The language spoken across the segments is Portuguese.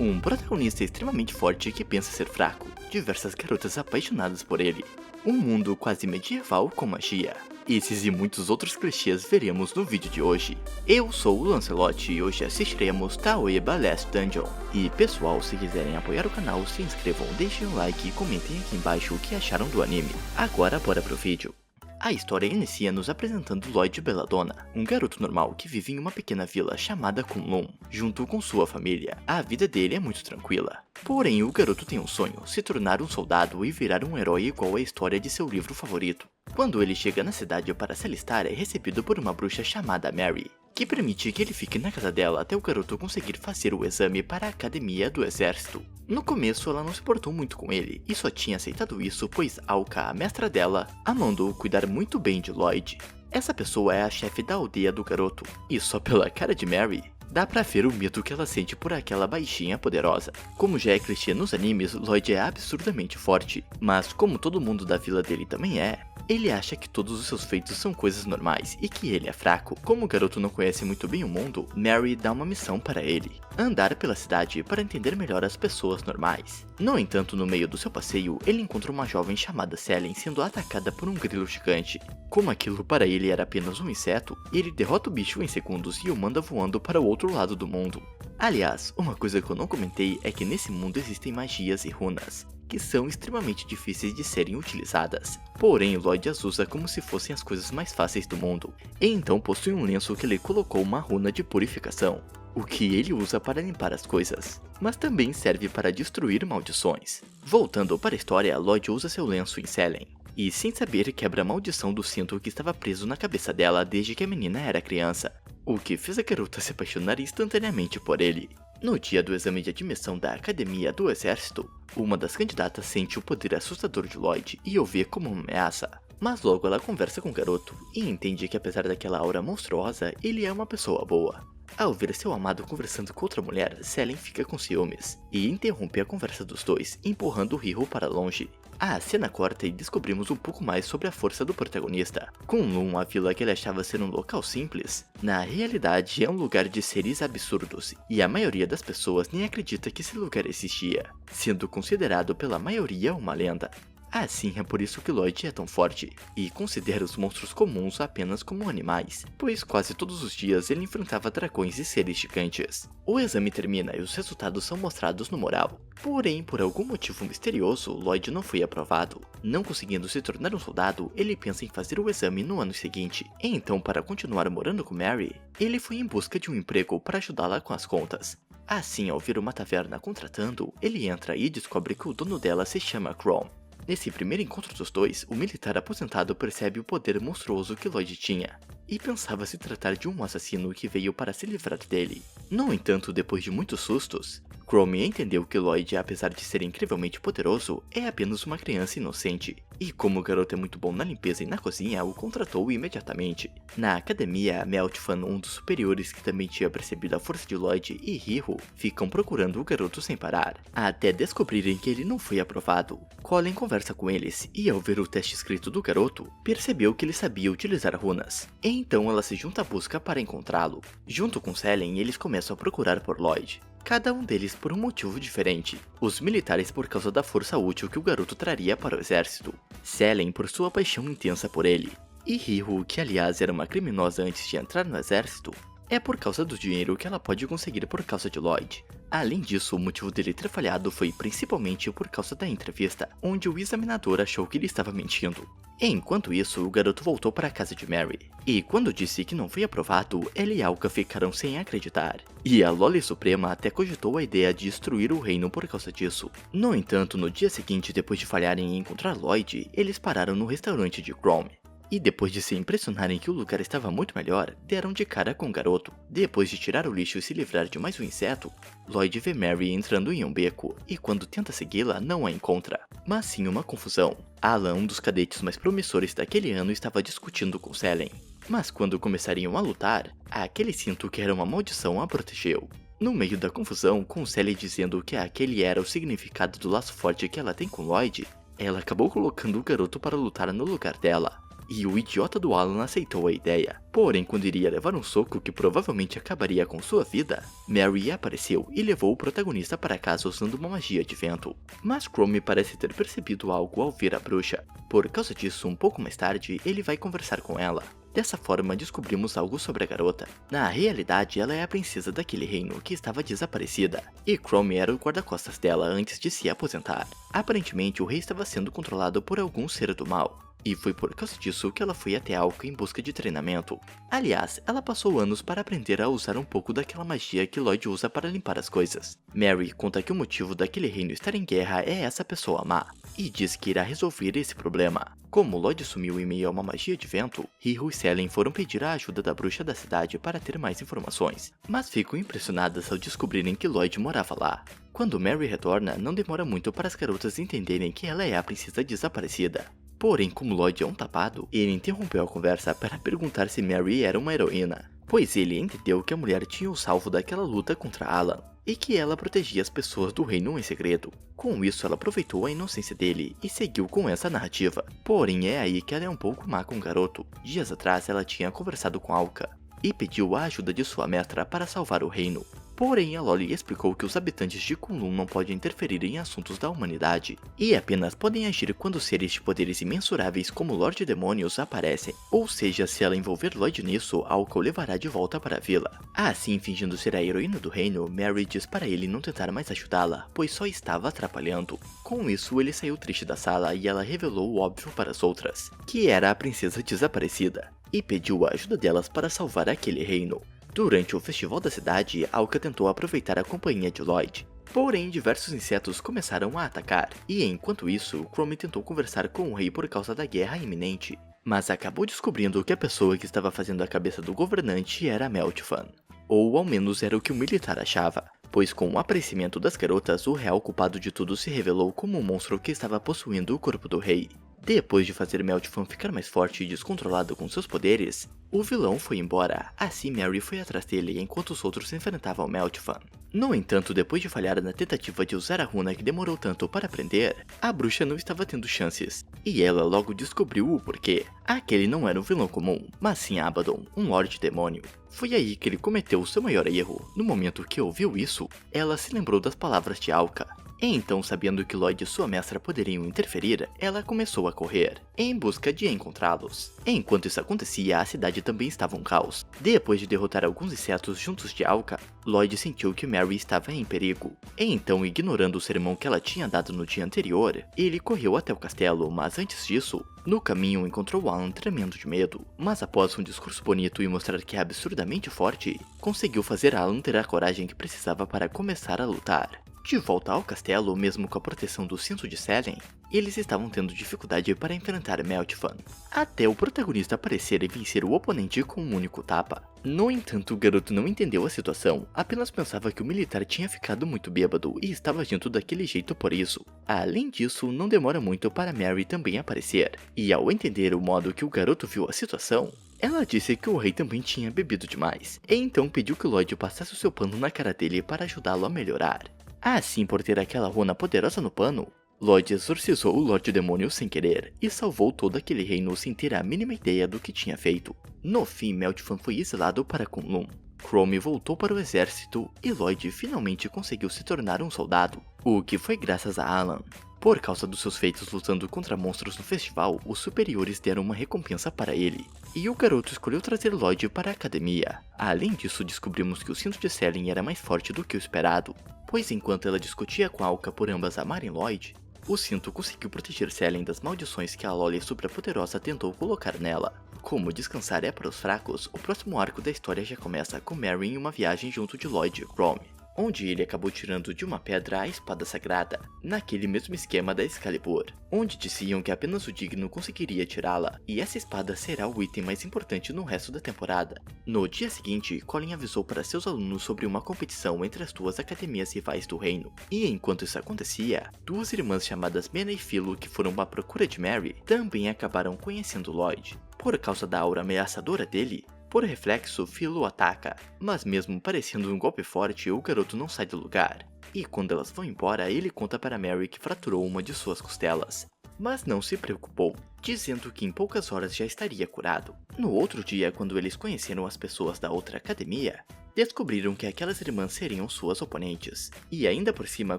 Um protagonista extremamente forte que pensa ser fraco, diversas garotas apaixonadas por ele, um mundo quase medieval com magia. Esses e muitos outros clichês veremos no vídeo de hoje. Eu sou o Lancelot e hoje assistiremos Taoeba Last Dungeon. E pessoal, se quiserem apoiar o canal, se inscrevam, deixem um like e comentem aqui embaixo o que acharam do anime. Agora bora pro vídeo. A história inicia nos apresentando Lloyd Belladonna, um garoto normal que vive em uma pequena vila chamada Kunlun, junto com sua família. A vida dele é muito tranquila. Porém, o garoto tem um sonho, se tornar um soldado e virar um herói igual à história de seu livro favorito. Quando ele chega na cidade para se alistar, é recebido por uma bruxa chamada Mary, que permite que ele fique na casa dela até o garoto conseguir fazer o exame para a academia do exército. No começo ela não se portou muito com ele, e só tinha aceitado isso pois Alka, a mestra dela, a mandou cuidar muito bem de Lloyd. Essa pessoa é a chefe da aldeia do garoto, e só pela cara de Mary, dá pra ver o medo que ela sente por aquela baixinha poderosa. Como já é clichê nos animes, Lloyd é absurdamente forte, mas como todo mundo da vila dele também é, ele acha que todos os seus feitos são coisas normais e que ele é fraco. Como o garoto não conhece muito bem o mundo, Mary dá uma missão para ele: andar pela cidade para entender melhor as pessoas normais. No entanto, no meio do seu passeio, ele encontra uma jovem chamada Selene sendo atacada por um grilo gigante. Como aquilo para ele era apenas um inseto, ele derrota o bicho em segundos e o manda voando para o outro lado do mundo. Aliás, uma coisa que eu não comentei é que nesse mundo existem magias e runas, que são extremamente difíceis de serem utilizadas. Porém, Lloyd as usa como se fossem as coisas mais fáceis do mundo, e então possui um lenço que ele colocou uma runa de purificação, o que ele usa para limpar as coisas, mas também serve para destruir maldições. Voltando para a história, Lloyd usa seu lenço em Selene, e sem saber quebra a maldição do cinto que estava preso na cabeça dela desde que a menina era criança, o que fez a garota se apaixonar instantaneamente por ele. No dia do exame de admissão da Academia do Exército, uma das candidatas sente o poder assustador de Lloyd e o vê como uma ameaça. Mas logo ela conversa com o garoto e entende que apesar daquela aura monstruosa, ele é uma pessoa boa. Ao ver seu amado conversando com outra mulher, Selene fica com ciúmes e interrompe a conversa dos dois, empurrando o Hiro para longe. A cena corta e descobrimos um pouco mais sobre a força do protagonista. Kunlun, a vila que ele achava ser um local simples, na realidade é um lugar de seres absurdos, e a maioria das pessoas nem acredita que esse lugar existia, sendo considerado pela maioria uma lenda. Assim é por isso que Lloyd é tão forte, e considera os monstros comuns apenas como animais, pois quase todos os dias ele enfrentava dragões e seres gigantes. O exame termina e os resultados são mostrados no mural. Porém, por algum motivo misterioso, Lloyd não foi aprovado. Não conseguindo se tornar um soldado, ele pensa em fazer o exame no ano seguinte. Então, para continuar morando com Mary, ele foi em busca de um emprego para ajudá-la com as contas. Assim, ao ver uma taverna contratando, ele entra e descobre que o dono dela se chama Chrome. Nesse primeiro encontro dos dois, o militar aposentado percebe o poder monstruoso que Lloyd tinha, e pensava se tratar de um assassino que veio para se livrar dele. No entanto, depois de muitos sustos, Chrome entendeu que Lloyd, apesar de ser incrivelmente poderoso, é apenas uma criança inocente, e como o garoto é muito bom na limpeza e na cozinha, o contratou imediatamente. Na academia, Meltfan, um dos superiores que também tinha percebido a força de Lloyd, e Hiro ficam procurando o garoto sem parar, até descobrirem que ele não foi aprovado. Colin conversa com eles, e ao ver o teste escrito do garoto, percebeu que ele sabia utilizar runas. Então ela se junta à busca para encontrá-lo. Junto com Selene, eles começam a procurar por Lloyd, cada um deles por um motivo diferente. Os militares por causa da força útil que o garoto traria para o exército, Selene por sua paixão intensa por ele, e Hiro, que aliás era uma criminosa antes de entrar no exército, é por causa do dinheiro que ela pode conseguir por causa de Lloyd. Além disso, o motivo dele ter falhado foi principalmente por causa da entrevista, onde o examinador achou que ele estava mentindo. Enquanto isso, o garoto voltou para a casa de Mary, e quando disse que não foi aprovado, ela e Alka ficaram sem acreditar, e a Loli Suprema até cogitou a ideia de destruir o reino por causa disso. No entanto, no dia seguinte, depois de falharem em encontrar Lloyd, eles pararam no restaurante de Chrome. E depois de se impressionarem que o lugar estava muito melhor, deram de cara com o garoto. Depois de tirar o lixo e se livrar de mais um inseto, Lloyd vê Mary entrando em um beco, e quando tenta segui-la, não a encontra, mas sim uma confusão. Alan, um dos cadetes mais promissores daquele ano, estava discutindo com Selene, mas quando começariam a lutar, aquele cinto que era uma maldição a protegeu. No meio da confusão, com Selene dizendo que aquele era o significado do laço forte que ela tem com Lloyd, ela acabou colocando o garoto para lutar no lugar dela. e o idiota do Alan aceitou a ideia. Porém, quando iria levar um soco que provavelmente acabaria com sua vida, Mary apareceu e levou o protagonista para casa usando uma magia de vento. Mas Chrome parece ter percebido algo ao ver a bruxa. Por causa disso, um pouco mais tarde, ele vai conversar com ela. Dessa forma, descobrimos algo sobre a garota. Na realidade, ela é a princesa daquele reino que estava desaparecida, e Chrome era o guarda-costas dela antes de se aposentar. Aparentemente, o rei estava sendo controlado por algum ser do mal, e foi por causa disso que ela foi até Alka em busca de treinamento. Aliás, ela passou anos para aprender a usar um pouco daquela magia que Lloyd usa para limpar as coisas. Mary conta que o motivo daquele reino estar em guerra é essa pessoa má, e diz que irá resolver esse problema. Como Lloyd sumiu em meio a uma magia de vento, Hiro e Selene foram pedir a ajuda da bruxa da cidade para ter mais informações, mas ficam impressionadas ao descobrirem que Lloyd morava lá. Quando Mary retorna, não demora muito para as garotas entenderem que ela é a princesa desaparecida. Porém, como Lloyd é um tapado, ele interrompeu a conversa para perguntar se Mary era uma heroína, pois ele entendeu que a mulher tinha o salvo daquela luta contra Alan, e que ela protegia as pessoas do reino em segredo. Com isso, ela aproveitou a inocência dele e seguiu com essa narrativa. Porém, é aí que ela é um pouco má com o garoto. Dias atrás, ela tinha conversado com Alka e pediu a ajuda de sua mestra para salvar o reino. Porém, a Loli explicou que os habitantes de Kunlun não podem interferir em assuntos da humanidade, e apenas podem agir quando seres de poderes imensuráveis como Lorde Demônios aparecem, ou seja, se ela envolver Lloyd nisso, Alka o levará de volta para a vila. Assim, fingindo ser a heroína do reino, Mary diz para ele não tentar mais ajudá-la, pois só estava atrapalhando. Com isso, ele saiu triste da sala e ela revelou o óbvio para as outras, que era a princesa desaparecida, e pediu a ajuda delas para salvar aquele reino. Durante o festival da cidade, Alka tentou aproveitar a companhia de Lloyd. Porém, diversos insetos começaram a atacar, e enquanto isso, Chrome tentou conversar com o rei por causa da guerra iminente, mas acabou descobrindo que a pessoa que estava fazendo a cabeça do governante era Meltfan. Ou ao menos era o que o militar achava, pois com o aparecimento das garotas, o real culpado de tudo se revelou como um monstro que estava possuindo o corpo do rei. Depois de fazer Meltfan ficar mais forte e descontrolado com seus poderes, o vilão foi embora. Assim, Mary foi atrás dele enquanto os outros enfrentavam Meltfan. No entanto, depois de falhar na tentativa de usar a runa que demorou tanto para aprender, a bruxa não estava tendo chances, e ela logo descobriu o porquê. Aquele não era um vilão comum, mas sim Abaddon, um Lorde Demônio. Foi aí que ele cometeu o seu maior erro. No momento que ouviu isso, ela se lembrou das palavras de Alka. Então, sabendo que Lloyd e sua mestra poderiam interferir, ela começou a correr, em busca de encontrá-los. Enquanto isso acontecia, a cidade também estava um caos. Depois de derrotar alguns insetos juntos de Alka, Lloyd sentiu que Mary estava em perigo. Então, ignorando o sermão que ela tinha dado no dia anterior, ele correu até o castelo, mas antes disso, no caminho encontrou Alan tremendo de medo. Mas após um discurso bonito e mostrar que é absurdamente forte, conseguiu fazer Alan ter a coragem que precisava para começar a lutar. De volta ao castelo, mesmo com a proteção do cinto de Selene, eles estavam tendo dificuldade para enfrentar Meltfan, até o protagonista aparecer e vencer o oponente com um único tapa. No entanto, o garoto não entendeu a situação, apenas pensava que o militar tinha ficado muito bêbado e estava agindo daquele jeito por isso. Além disso, não demora muito para Mary também aparecer, e ao entender o modo que o garoto viu a situação, ela disse que o rei também tinha bebido demais, e então pediu que Lloyd passasse o seu pano na cara dele para ajudá-lo a melhorar. Assim, por ter aquela runa poderosa no pano, Lloyd exorcizou o Lorde Demônio sem querer e salvou todo aquele reino sem ter a mínima ideia do que tinha feito. No fim, Meltfan foi exilado para Kunlun. Chrome voltou para o exército e Lloyd finalmente conseguiu se tornar um soldado, o que foi graças a Alan. Por causa dos seus feitos lutando contra monstros no festival, os superiores deram uma recompensa para ele, e o garoto escolheu trazer Lloyd para a academia. Além disso, descobrimos que o cinto de Selene era mais forte do que o esperado, pois enquanto ela discutia com Alka por ambas amarem Lloyd, o cinto conseguiu proteger Selene das maldições que a Loli superpoderosa tentou colocar nela. Como descansar é para os fracos, o próximo arco da história já começa com Mary em uma viagem junto de Lloyd e Chrome, onde ele acabou tirando de uma pedra a espada sagrada, naquele mesmo esquema da Excalibur, onde diziam que apenas o digno conseguiria tirá-la, e essa espada será o item mais importante no resto da temporada. No dia seguinte, Colin avisou para seus alunos sobre uma competição entre as duas academias rivais do reino, e enquanto isso acontecia, duas irmãs chamadas Mena e Philo, que foram à procura de Mary, também acabaram conhecendo Lloyd. Por causa da aura ameaçadora dele, por reflexo, Philo ataca, mas mesmo parecendo um golpe forte, o garoto não sai do lugar. E quando elas vão embora, ele conta para Mary que fraturou uma de suas costelas. mas não se preocupou, dizendo que em poucas horas já estaria curado. No outro dia, quando eles conheceram as pessoas da outra academia, descobriram que aquelas irmãs seriam suas oponentes, e ainda por cima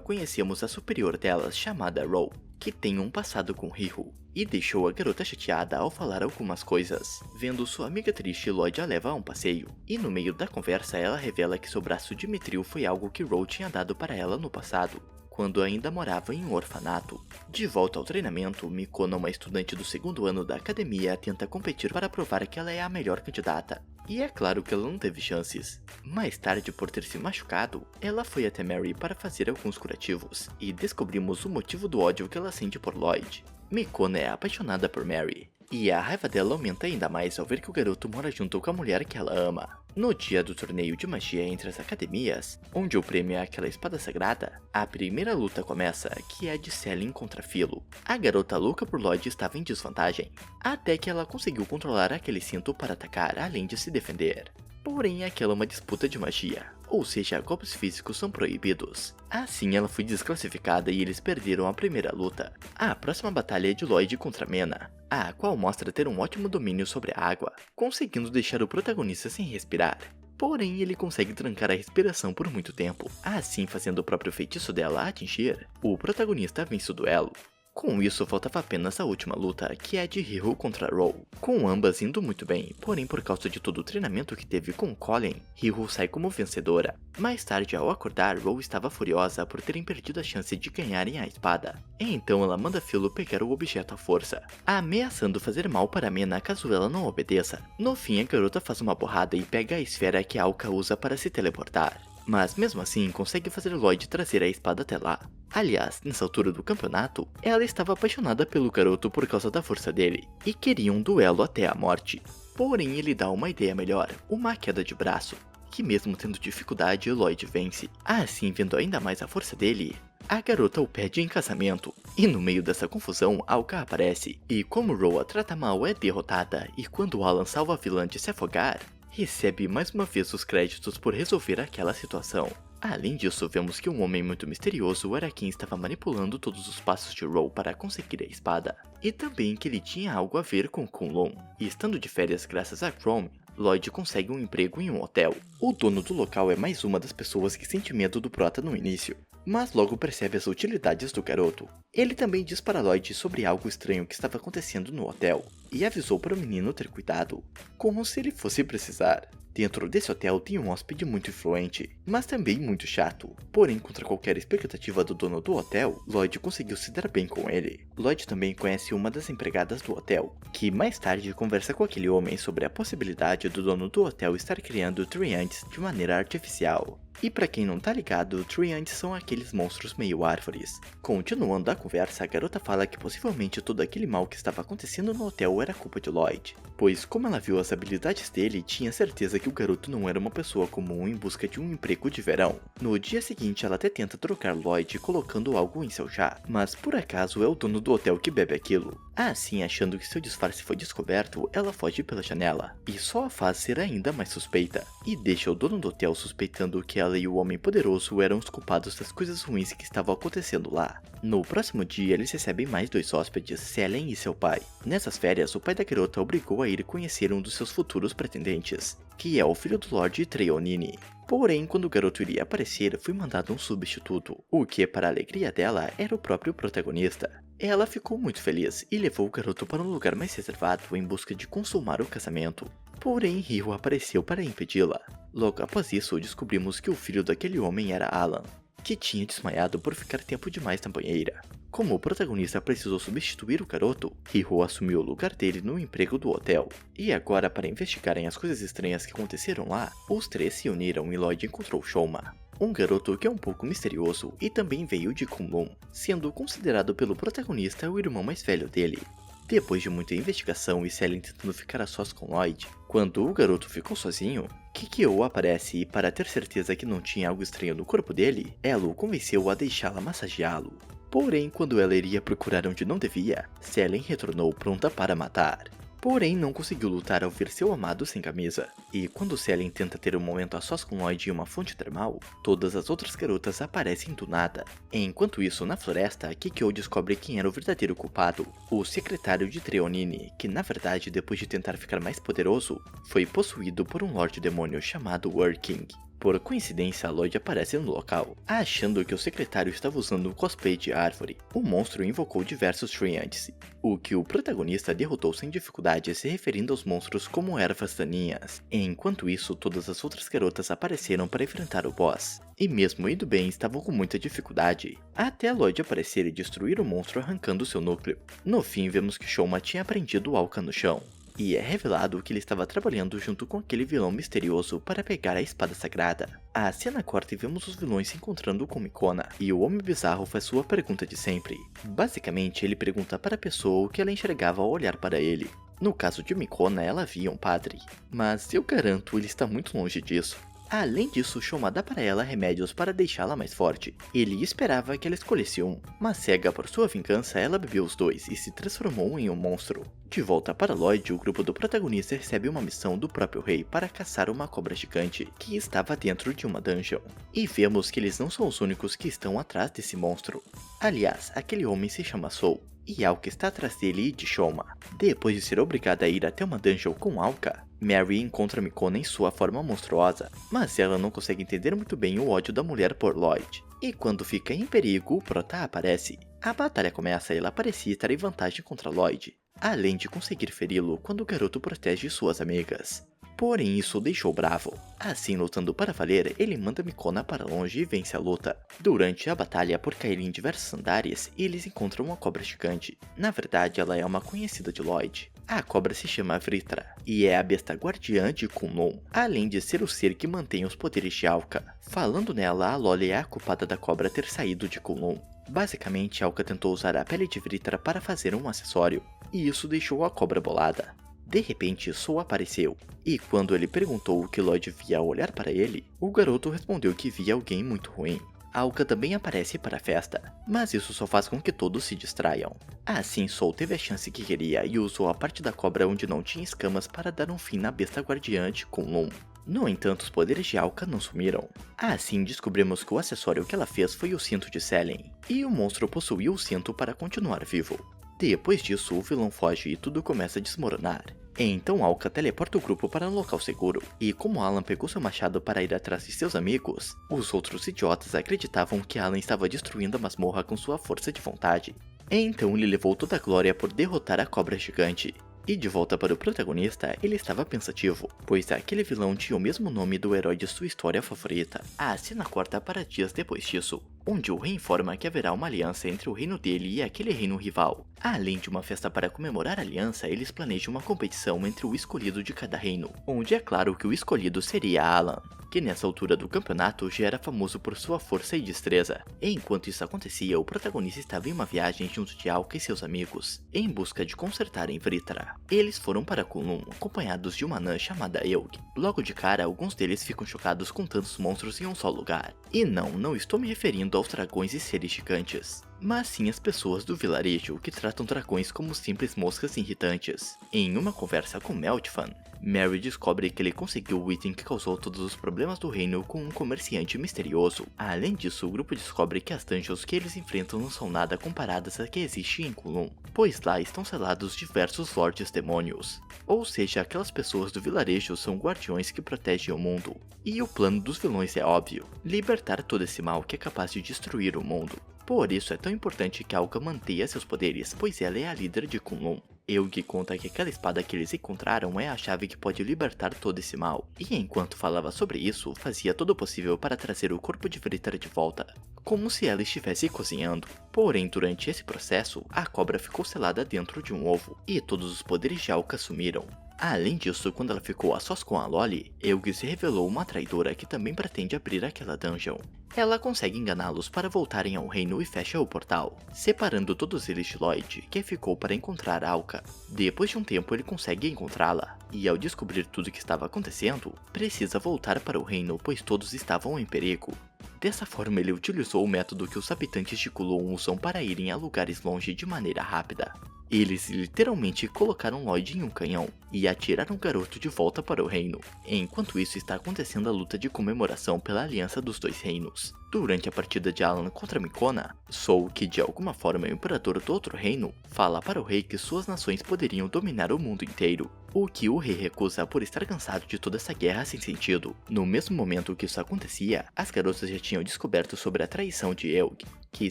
conhecemos a superior delas, chamada Ro, que tem um passado com Riho, e deixou a garota chateada ao falar algumas coisas. Vendo sua amiga triste, Lloyd a leva a um passeio, e no meio da conversa ela revela que seu braço de Mithril foi algo que Ro tinha dado para ela no passado, quando ainda morava em um orfanato. De volta ao treinamento, Mikona, uma estudante do segundo ano da academia, tenta competir para provar que ela é a melhor candidata. E é claro que ela não teve chances. Mais tarde, por ter se machucado, ela foi até Mary para fazer alguns curativos, e descobrimos o motivo do ódio que ela sente por Lloyd. Mikona é apaixonada por Mary, e a raiva dela aumenta ainda mais ao ver que o garoto mora junto com a mulher que ela ama. No dia do torneio de magia entre as academias, onde o prêmio é aquela espada sagrada, a primeira luta começa, que é a de Selene contra Philo. A garota louca por Lloyd estava em desvantagem, até que ela conseguiu controlar aquele cinto para atacar, além de se defender. Porém, aquela é uma disputa de magia, ou seja, golpes físicos são proibidos. Assim, ela foi desclassificada e eles perderam a primeira luta. A próxima batalha é de Lloyd contra Mena, a qual mostra ter um ótimo domínio sobre a água, conseguindo deixar o protagonista sem respirar. Porém, ele consegue trancar a respiração por muito tempo, assim fazendo o próprio feitiço dela atingir. O protagonista vence o duelo. Com isso, faltava apenas a última luta, que é a de Riho contra Ro, com ambas indo muito bem, porém por causa de todo o treinamento que teve com Colin, Riho sai como vencedora. Mais tarde, ao acordar, Ro estava furiosa por terem perdido a chance de ganharem a espada, então ela manda Philo pegar o objeto à força, ameaçando fazer mal para Mena caso ela não obedeça. No fim, a garota faz uma borrada e pega a esfera que a Alka usa para se teleportar, mas mesmo assim consegue fazer Lloyd trazer a espada até lá. Aliás, nessa altura do campeonato, ela estava apaixonada pelo garoto por causa da força dele, e queria um duelo até a morte. Porém, ele dá uma ideia melhor, uma queda de braço, que mesmo tendo dificuldade, Lloyd vence. Assim, vendo ainda mais a força dele, a garota o pede em casamento, e no meio dessa confusão, Alka aparece, e como Ro a trata mal é derrotada, e quando Alan salva a vilã de se afogar, recebe mais uma vez os créditos por resolver aquela situação. Além disso, vemos que um homem muito misterioso era quem estava manipulando todos os passos de Ro para conseguir a espada, e também que ele tinha algo a ver com Kunlun. E estando de férias graças a Chrome, Lloyd consegue um emprego em um hotel. O dono do local é mais uma das pessoas que sente medo do Prota no início, mas logo percebe as utilidades do garoto. Ele também diz para Lloyd sobre algo estranho que estava acontecendo no hotel, e avisou para o menino ter cuidado, como se ele fosse precisar. Dentro desse hotel tem um hóspede muito influente, mas também muito chato. Porém, contra qualquer expectativa do dono do hotel, Lloyd conseguiu se dar bem com ele. Lloyd também conhece uma das empregadas do hotel, que mais tarde conversa com aquele homem sobre a possibilidade do dono do hotel estar criando Treants de maneira artificial. E pra quem não tá ligado, Treants são aqueles monstros meio árvores. Continuando a conversa, a garota fala que possivelmente todo aquele mal que estava acontecendo no hotel era culpa de Lloyd, pois como ela viu as habilidades dele, tinha certeza que o garoto não era uma pessoa comum em busca de um emprego de verão. No dia seguinte, ela até tenta trocar Lloyd colocando algo em seu chá, mas por acaso é o dono do hotel que bebe aquilo. Assim, achando que seu disfarce foi descoberto, ela foge pela janela, e só a faz ser ainda mais suspeita, e deixa o dono do hotel suspeitando que ela e o Homem Poderoso eram os culpados das coisas ruins que estavam acontecendo lá. No próximo dia, eles recebem mais 2 hóspedes, Selene e seu pai. Nessas férias, o pai da garota obrigou a ir conhecer um dos seus futuros pretendentes, que é o filho do Lorde Treonini. Porém, quando o garoto iria aparecer, foi mandado um substituto, o que, para a alegria dela, era o próprio protagonista. Ela ficou muito feliz e levou o garoto para um lugar mais reservado em busca de consumar o casamento. Porém, Riho apareceu para impedi-la. Logo após isso, descobrimos que o filho daquele homem era Alan, que tinha desmaiado por ficar tempo demais na banheira. Como o protagonista precisou substituir o garoto, Riho assumiu o lugar dele no emprego do hotel. E agora, para investigarem as coisas estranhas que aconteceram lá, os 3 se uniram e Lloyd encontrou Shoma, um garoto que é um pouco misterioso e também veio de Kunlun, sendo considerado pelo protagonista o irmão mais velho dele. Depois de muita investigação e Selene tentando ficar a sós com Lloyd, quando o garoto ficou sozinho, Kikyo aparece e, para ter certeza que não tinha algo estranho no corpo dele, ela o convenceu a deixá-la massageá-lo. Porém, quando ela iria procurar onde não devia, Selene retornou pronta para matar. porém não conseguiu lutar ao ver seu amado sem camisa. E quando Selen tenta ter um momento a sós com Lloyd em uma fonte termal, todas as outras garotas aparecem do nada. Enquanto isso, na floresta, Kikyo descobre quem era o verdadeiro culpado, o secretário de Treonine, que na verdade, depois de tentar ficar mais poderoso, foi possuído por um Lorde Demônio chamado Working. Por coincidência, Lloyd aparece no local, achando que o secretário estava usando um cosplay de árvore. O monstro invocou diversos Treants, o que o protagonista derrotou sem dificuldade, se referindo aos monstros como ervas daninhas. Enquanto isso, todas as outras garotas apareceram para enfrentar o boss, e mesmo indo bem, estavam com muita dificuldade, até Lloyd aparecer e destruir o monstro arrancando seu núcleo. No fim, vemos que Shoma tinha prendido Alka no chão, e é revelado que ele estava trabalhando junto com aquele vilão misterioso para pegar a espada sagrada. A cena corta e vemos os vilões se encontrando com Mikona, e o Homem Bizarro faz sua pergunta de sempre. Basicamente, ele pergunta para a pessoa o que ela enxergava ao olhar para ele. No caso de Mikona, ela via um padre, mas eu garanto, ele está muito longe disso. Além disso, Shoma dá para ela remédios para deixá-la mais forte. Ele esperava que ela escolhesse um, mas cega por sua vingança, ela bebeu os dois e se transformou em um monstro. De volta para Lloyd, o grupo do protagonista recebe uma missão do próprio rei para caçar uma cobra gigante que estava dentro de uma dungeon. E vemos que eles não são os únicos que estão atrás desse monstro. Aliás, aquele homem se chama Soul, e Alka está atrás dele e de Shoma. Depois de ser obrigada a ir até uma dungeon com Alka, Mary encontra Mikona em sua forma monstruosa, mas ela não consegue entender muito bem o ódio da mulher por Lloyd. E quando fica em perigo, o Prota aparece. A batalha começa e ela parecia estar em vantagem contra Lloyd, além de conseguir feri-lo quando o garoto protege suas amigas. Porém, isso o deixou bravo. Assim, lutando para valer, ele manda Mikona para longe e vence a luta. Durante a batalha, por cair em diversos andares, eles encontram uma cobra gigante. Na verdade, ela é uma conhecida de Lloyd. A cobra se chama Vritra, e é a besta guardiã de Kunlun, além de ser o ser que mantém os poderes de Alka. Falando nela, a Loli é a culpada da cobra ter saído de Kunlun. Basicamente, Alka tentou usar a pele de Vritra para fazer um acessório, e isso deixou a cobra bolada. De repente, Soul apareceu, e quando ele perguntou o que Lloyd via ao olhar para ele, o garoto respondeu que via alguém muito ruim. Alka também aparece para a festa, mas isso só faz com que todos se distraiam. Assim, Soul teve a chance que queria e usou a parte da cobra onde não tinha escamas para dar um fim na besta guardiã de Kunlun. No entanto, os poderes de Alka não sumiram. Assim, descobrimos que o acessório que ela fez foi o cinto de Selen, e o monstro possuiu o cinto para continuar vivo. Depois disso, o vilão foge e tudo começa a desmoronar. Então Alka teleporta o grupo para um local seguro, e como Alan pegou seu machado para ir atrás de seus amigos, os outros idiotas acreditavam que Alan estava destruindo a masmorra com sua força de vontade. Então ele levou toda a glória por derrotar a cobra gigante. E de volta para o protagonista, ele estava pensativo, pois aquele vilão tinha o mesmo nome do herói de sua história favorita. A cena corta para dias depois disso, onde o rei informa que haverá uma aliança entre o reino dele e aquele reino rival. Além de uma festa para comemorar a aliança, eles planejam uma competição entre o escolhido de cada reino, onde é claro que o escolhido seria Alan, que nessa altura do campeonato já era famoso por sua força e destreza. Enquanto isso acontecia, o protagonista estava em uma viagem junto de Alka e seus amigos, em busca de consertarem Vritra. Eles foram para Kunlun, acompanhados de uma anã chamada Eug. Logo de cara, alguns deles ficam chocados com tantos monstros em um só lugar. E não estou me referindo aos dragões e seres gigantes, mas sim as pessoas do vilarejo que tratam dragões como simples moscas irritantes. Em uma conversa com Meltfan, Mary descobre que ele conseguiu o item que causou todos os problemas do reino com um comerciante misterioso. Além disso, o grupo descobre que as dungeons que eles enfrentam não são nada comparadas a que existe em Kunlun, pois lá estão selados diversos lordes demônios. Ou seja, aquelas pessoas do vilarejo são guardiões que protegem o mundo. E o plano dos vilões é óbvio: libertar todo esse mal que é capaz de destruir o mundo. Por isso é tão importante que Alka mantenha seus poderes, pois ela é a líder de Kunlun. Eug conta que aquela espada que eles encontraram é a chave que pode libertar todo esse mal, e enquanto falava sobre isso, fazia todo o possível para trazer o corpo de Vritra de volta, como se ela estivesse cozinhando. Porém, durante esse processo, a cobra ficou selada dentro de um ovo, e todos os poderes de Alka sumiram. Além disso, quando ela ficou a sós com a Loli, Eug se revelou uma traidora que também pretende abrir aquela dungeon. Ela consegue enganá-los para voltarem ao reino e fecha o portal, separando todos eles de Lloyd, que ficou para encontrar Alka. Depois de um tempo ele consegue encontrá-la, e ao descobrir tudo o que estava acontecendo, precisa voltar para o reino pois todos estavam em perigo. Dessa forma ele utilizou o método que os habitantes de Kunlun usam para irem a lugares longe de maneira rápida. Eles literalmente colocaram Lloyd em um canhão e atiraram o garoto de volta para o reino. Enquanto isso está acontecendo a luta de comemoração pela aliança dos dois reinos. Durante a partida de Alan contra Mikona, Soul, que de alguma forma é o imperador do outro reino, fala para o rei que suas nações poderiam dominar o mundo inteiro. O que o rei recusa por estar cansado de toda essa guerra sem sentido. No mesmo momento que isso acontecia, as garotas já tinham descoberto sobre a traição de Eug, que,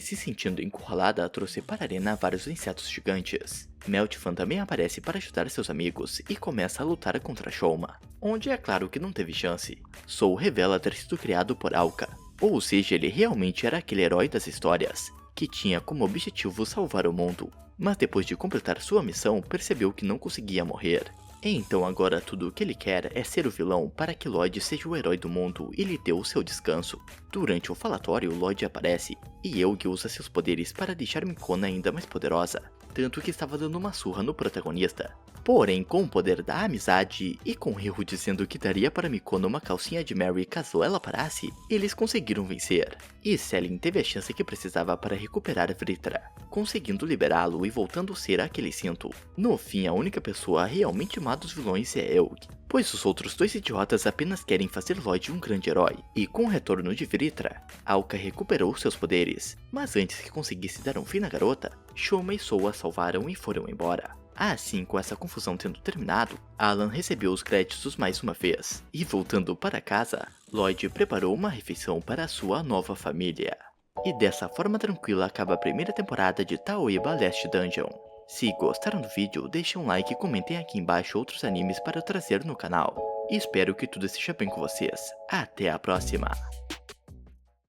se sentindo encurralada, trouxe para a arena vários insetos gigantes. Meltfan também aparece para ajudar seus amigos e começa a lutar contra Shoma, onde é claro que não teve chance. Soul revela ter sido criado por Alka, ou seja, ele realmente era aquele herói das histórias, que tinha como objetivo salvar o mundo, mas depois de completar sua missão percebeu que não conseguia morrer. Então agora tudo o que ele quer é ser o vilão para que Lloyd seja o herói do mundo e lhe dê o seu descanso. Durante o falatório, Lloyd aparece e Eug usa seus poderes para deixar Mikona ainda mais poderosa, tanto que estava dando uma surra no protagonista. Porém, com o poder da amizade e com Ryu dizendo que daria para Mikona uma calcinha de Mary caso ela parasse, eles conseguiram vencer. E Selin teve a chance que precisava para recuperar Vritra, conseguindo liberá-lo e voltando a ser aquele cinto. No fim, a única pessoa realmente má dos vilões é Eug, pois os outros dois idiotas apenas querem fazer Lloyd um grande herói. E com o retorno de Vritra, Alka recuperou seus poderes, mas antes que conseguisse dar um fim na garota, Shoma e Soul a salvaram e foram embora. Assim, com essa confusão tendo terminado, Alan recebeu os créditos mais uma vez, e voltando para casa, Lloyd preparou uma refeição para a sua nova família. E dessa forma tranquila acaba a primeira temporada de Taoiba Last Dungeon. Se gostaram do vídeo, deixem um like e comentem aqui embaixo outros animes para eu trazer no canal. E espero que tudo esteja bem com vocês. Até a próxima!